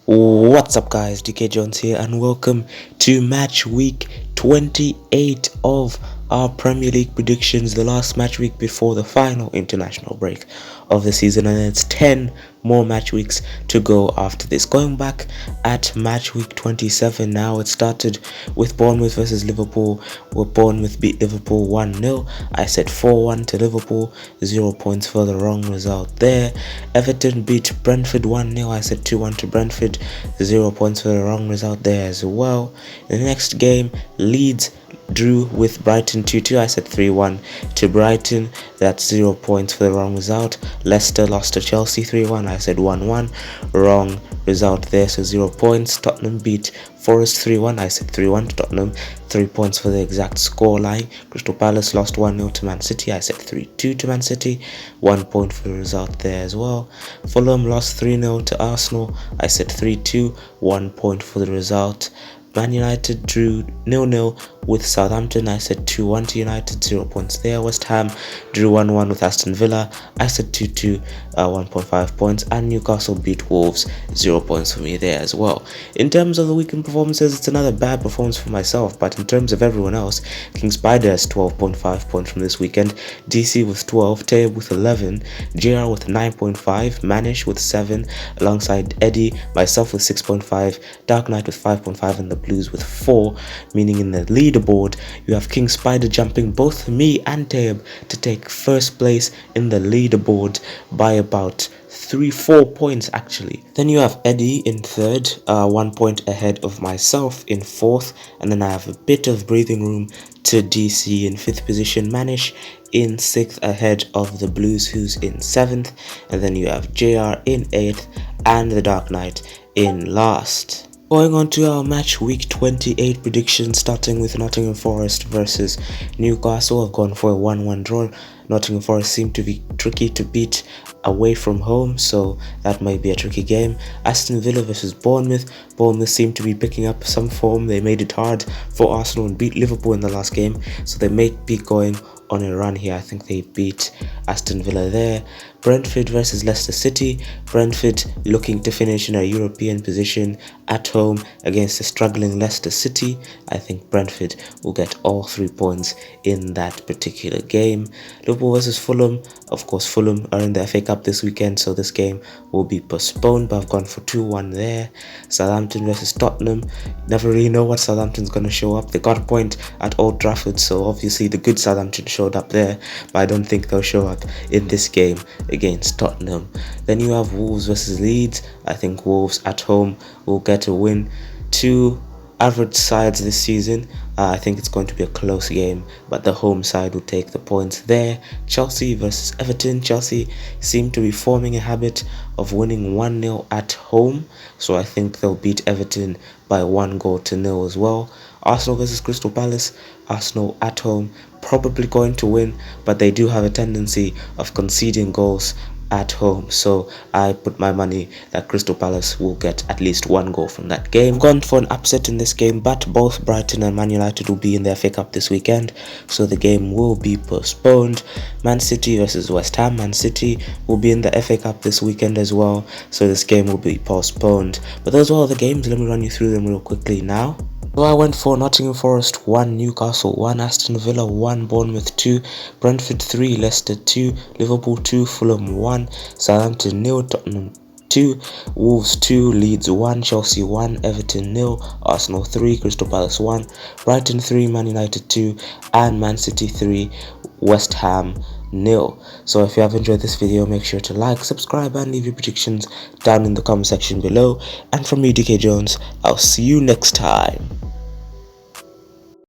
What's up guys, DK Jones here and welcome to match week 28 of our Premier League predictions, the last match week before the final international break of the season, and it's 10 more match weeks to go after this. Going back at match week 27 now, it started with Bournemouth versus Liverpool, where Bournemouth beat Liverpool 1-0. I said 4-1 to Liverpool, 0 points for the wrong result there. Everton beat Brentford 1-0. I said 2-1 to Brentford, 0 points for the wrong result there as well. In the next game, Leeds drew with Brighton 2-2. I said 3-1 to Brighton, that's 0 points for the wrong result. Leicester lost to Chelsea 3-1. I said 1-1, wrong result there, so 0 points. Tottenham beat Forest 3-1. I said 3-1 to Tottenham, 3 points for the exact score line. Crystal Palace lost 1-0 to Man City. I said 3-2 to Man City, 1 point for the result there as well. Fulham lost 3-0 to Arsenal. I said 3-2, 1 point for the result. Man Utd drew 0-0 with Southampton. I said 2-1 to United, 0 points there. West Ham drew 1-1 with Aston Villa. I said 2-2, 1.5 points. And Newcastle beat Wolves, 0 points for me there as well. In terms of the weekend performances, it's another bad performance for myself, but in terms of everyone else, King Spider has 12.5 points from this weekend, DC with 12, Taib with 11, JR with 9.5, Manish with 7, alongside Eddie, myself with 6.5, Dark Knight with 5.5, and the Blues with 4, meaning in the leaderboard you have King Spider jumping both me and Taib to take first place in the leaderboard by about 3-4 points actually. Then you have Eddie in third, 1 point ahead of myself in fourth, and then I have a bit of breathing room to DC in fifth position, Manish in sixth ahead of the Blues, who's in seventh, and then you have JR in eighth and the Dark Knight in last. Going on to our match week 28 predictions, starting with Nottingham Forest versus Newcastle. I've gone for a 1-1 draw. Nottingham Forest seem to be tricky to beat away from home, so that might be a tricky game. Aston Villa versus Bournemouth. Bournemouth seem to be picking up some form. They made it hard for Arsenal and beat Liverpool in the last game, so they may be going on a run here. I think they beat Aston Villa there. Brentford versus Leicester City. Brentford looking to finish in a European position at home against the struggling Leicester City. I think Brentford will get all 3 points in that particular game. Liverpool versus Fulham. Of course, Fulham are in the FA Cup this weekend, so this game will be postponed, but I've gone for 2-1 there. Southampton versus Tottenham. Never really know what Southampton's going to show up. They got a point at Old Trafford, so obviously the good Southampton showed up there, but I don't think they'll show up in this game against Tottenham. Then you have Wolves versus Leeds. I think Wolves at home will get a win. Two average sides this season. I think it's going to be a close game, but the home side will take the points there. Chelsea versus Everton. Chelsea seem to be forming a habit of winning 1-0 at home, so I think they'll beat Everton by 1-0 as well. Arsenal versus Crystal Palace. Arsenal at home, probably going to win, but they do have a tendency of conceding goals at home, so I put my money that Crystal Palace will get at least 1 goal from that game. I've gone for an upset in this game, but both Brighton and Man Utd will be in the FA Cup this weekend, so the game will be postponed. Man City versus West Ham. Man City will be in the FA Cup this weekend as well, so this game will be postponed. But those are all the games. Let me run you through them real quickly now. So I went for Nottingham Forest 1, Newcastle 1, Aston Villa 1, Bournemouth 2, Brentford 3, Leicester 2, Liverpool 2, Fulham 1, Southampton 0, Tottenham 2, Wolves 2, Leeds 1, Chelsea 1, Everton 0, Arsenal 3, Crystal Palace 1, Brighton 3, Man United 2, and Man City 3, West Ham 0. So if you have enjoyed this video, make sure to like, subscribe, and leave your predictions down in the comment section below. And from me, DK Jones, I'll see you next time.